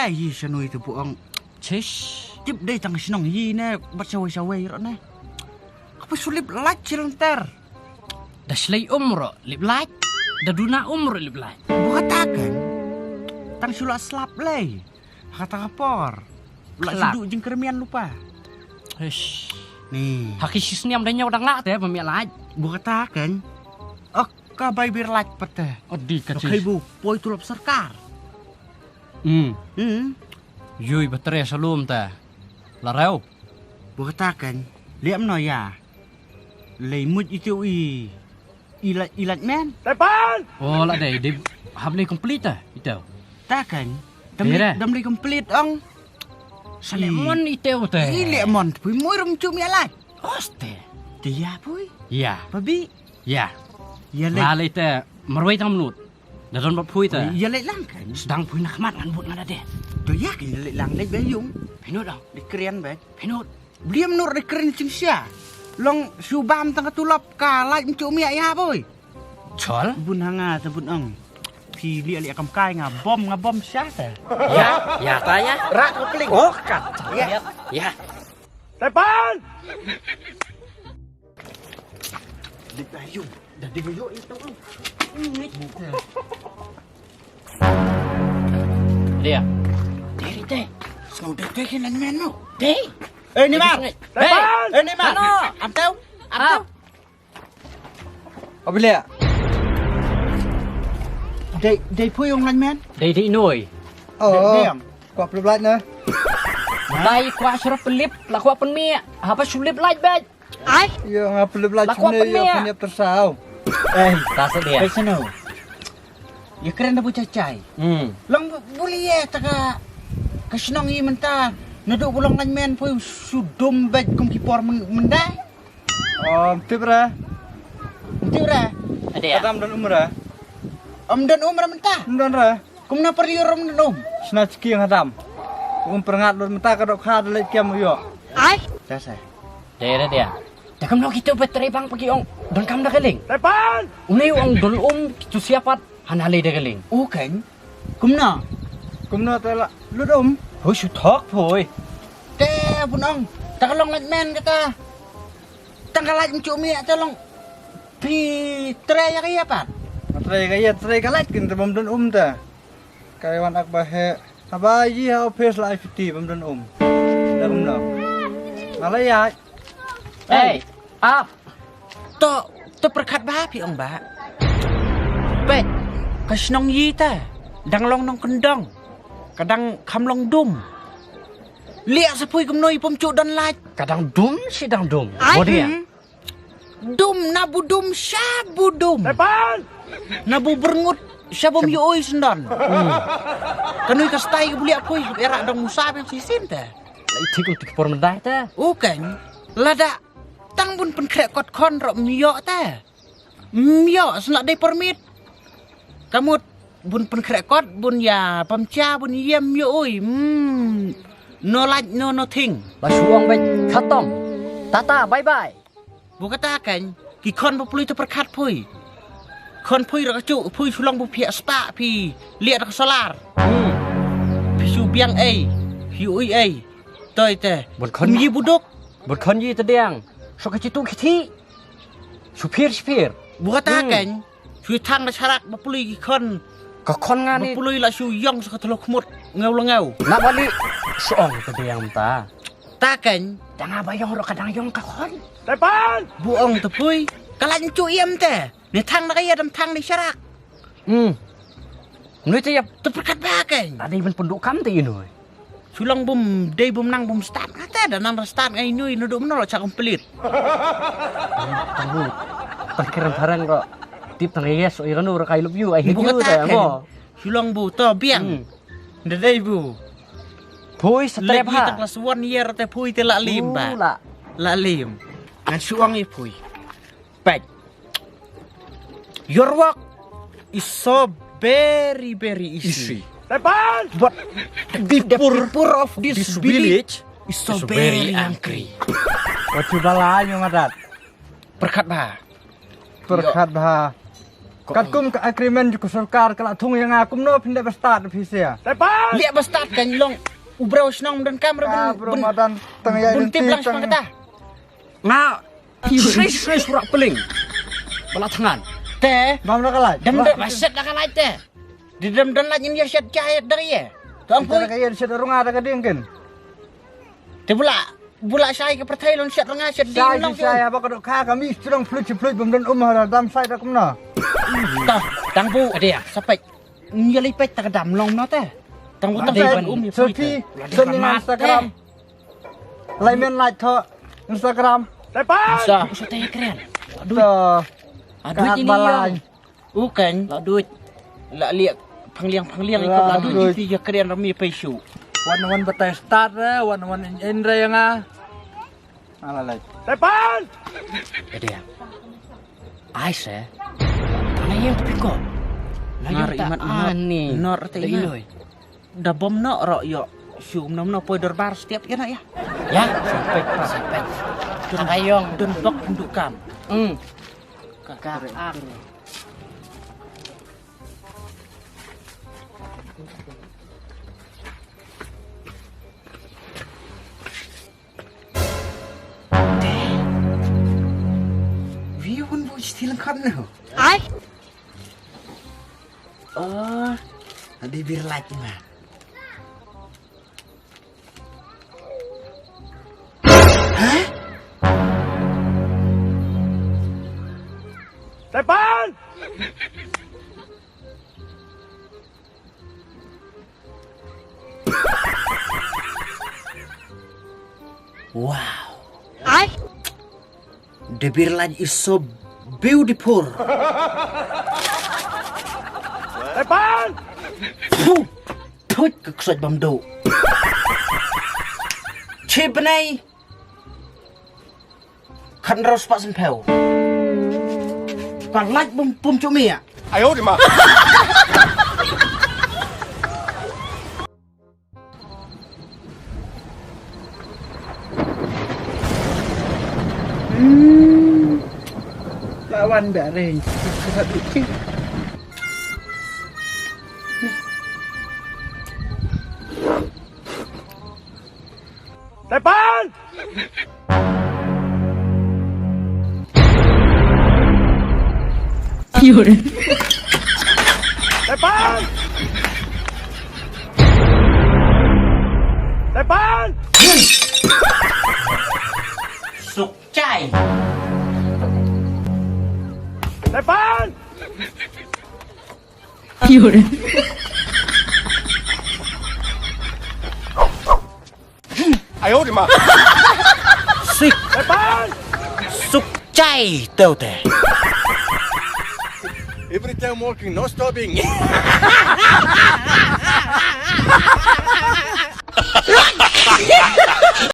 ได้ยี่ชนุยตัวพวกชิชจิบได้ตั้งชนองยี่แน่บัดชาวรถแน่เขาไปสุลิบลัดชิลังเตอร์ dah selai umroh lip light dah duna umroh lip light bukan takkan tang sulak selap leh kata kapor lak siduk jeng keremian lupa Hush. nih haki sisniam dah nyaw dang lak teh pemiak light bukan takkan kabai bir light pete odi kacau ibu poi tulap serkar yui baterai salum teh larau bukan takkan liam no ya lemut itu ilat men oh lah deh dia habli complete itu takkan Dere. dam li complete ong salemon itu teh lemon pui murum cumi alat oste dia pui ya babi ya ya lalai teh merwai tam lut daron bap pui teh ya lek lang kan sedang pui nak mat anbut ngada deh tu ya kan lek lang lek bayung pinut dong dikerian bet pinut beliam nur dikerian cing sia long subam tengah tulap kalah cumi ya boy chol bun hanga tebun ong pi liak kam kai ngabom sia teh ya tanya rak kepeling oh kat ya Tepan! Di bayung, dah di bayung itu. dia deri teh Sau dah teh kan men no. deh Ni mar. Tepan! Ni mar. Ano? Amtau. Amtau. Apa dia? Dei pui ong lan men. deh di noi Diam. Kau perlu belajar ne? Lai kuat suruh pelip, lah kuat penmia. Apa sulip light bed? Ai? Ya, ngapa perlu belajar Lah, kau ne? apa ni, Ya, ya? punya tersau. Rasa dia. Baik sana. Ya keren dah cacai. Long boleh ya taka kasinong i mentah. Naduk pulang lan men pui sudum bet kum kipor mendai. Oh, tibra. Nanti ora. Ada ya? Adam dan umrah. Om dan umrah mentah. Dan ra. Kum na perli rom dan om. Snatch ki yang Adam. Perengat lu mentah kadok khad lek kiam yo. Ai? Dasar. Dia. Dah kamu kita baterai bang pergi ong. Dan kamu dah keling. Depan. Unai ong dol kita siapat hanale dah keling. Oh kan. Kum na. Kumno tela lu dum. Hoi su thok thôi. Teh pun ong. Takalong lat men kata. Tanggalat cumi tolong. Pi tre ya kaya pat. Tray kalat kin tebam dan ta. Kaiwan akbahe. Abayi ha opes la ifti bam dan Dah kumno. Malaya. Up. To perkat ba pi ong ba. Bet. Kasnong yi ta. Dang long nong kendong. Kadang kam long dum. Liak sapui kumnoi pom cuk dan laj. Kadang dum sidang dum. Oh dia. Dum nabu dum syabu dum. Depan. Nabu berengut syabum yoi sendan. Kanui kastai ke beli aku erak dong musabim sisin teh. Lai tikung tikpor mendai teh. Kan. Lada tang bun penkrek kot kon rok miyok teh. Miyok selak dai permit. Kamu bun penkrek kot bun ya pamcha bun yem yoi. No like no nothing. Lah suang bet khatam. Tata bye bye. Bukan kan. Ki kon berpului tu perkat pui. Kon pui rak cuk pui sulang bu pihak stak pi liat rak solar. Pi su biang hi ui toi teh. Bun kon Yi buduk. bun kon yi tediang. So kacitu kiti. Supir. Bukan kan. Su tang rak syarak berpului ki kon. Ka kon ngani. Berpului la su yong su katolok mut ngau. Nak balik suang tediang ta. Takan. Jangan bayang ro kadang yong ka kon. Depan. Buong tu pui. Kalan cu iem teh. Ni tang nak ya dam tang ni syarak. Noi tu ya Tu perkat bakan. tadi ben penduk kam tu inoi. Sulang bum day bum nang bum start kata dah nang start ngai nui nuduk menolak cak komplit. Tahu. Perkiraan barang kok. Tip tang yes oi ranu ra kai love you I hate Bukan you ta mo. Sulang bu to biang. Dadai bu. Pui strep Lagi ha. tak kelas 1 year te pui te lak lim ba. Lah. Lak lim. Ngan suang i pui. Baik. Your work is so very easy. Depan. But the people of this village is so very angry. Wacu bala yo ngadat. Perkat ba. Perkat bah. Katkum ke agreement juga sulkar kalau thung yang akum no pindah bestart visa. Lihat bestart kan long ubrau senang dan kamera Ramadan tengah bunti belang semang kata. Nga, shay surak peling. Bala tangan. Teh, Bam nak kalah. dam baset dah kan teh. Di dam dan lagi dia syat cahaya dari ya. Tuang Kita pun, kaya di sana rumah ada kadang kan. teh bula saya ke pertai long syat rengah syat di Saya long saya apa kadok kami sedang flut bam dan ada dam saya dah kumna. Tah, tang bu Ada ya? sampai nyelipet tak dam long no teh. Tang bu tang Ada, ya. Selfie dengan Instagram. Laimen like to Instagram. Sa, sa teh keren. So, Duit ini balai. Bukan, Lah duit. la lihat pangliang ikut Lah, ladu duit. jadi keren rami paisu. Wan betai start wan Indra yang Alalai. Ada ya? Ais eh. Tanah yang tapi kok. Nar iman ani. nor teh Dah ina. iloi. Da bom no ro yo. Sium nam no poi dorbar setiap ya nak ya. Ya, sampai. Takayong. Dan bok untuk kam. Kakak. Viun bu stilang kan no. Ai. Oh, ada bir lagi mah. Hah? Wow. Ai. The beer lunch is so beautiful. Puh, puh, keksot bam do. Chip này, khăn rau spa sân phèo. Còn lách bum bum chỗ mì à? Lawan bareng. Sục chai. Xích. Sục chai tao tè. Every time walking, no stopping.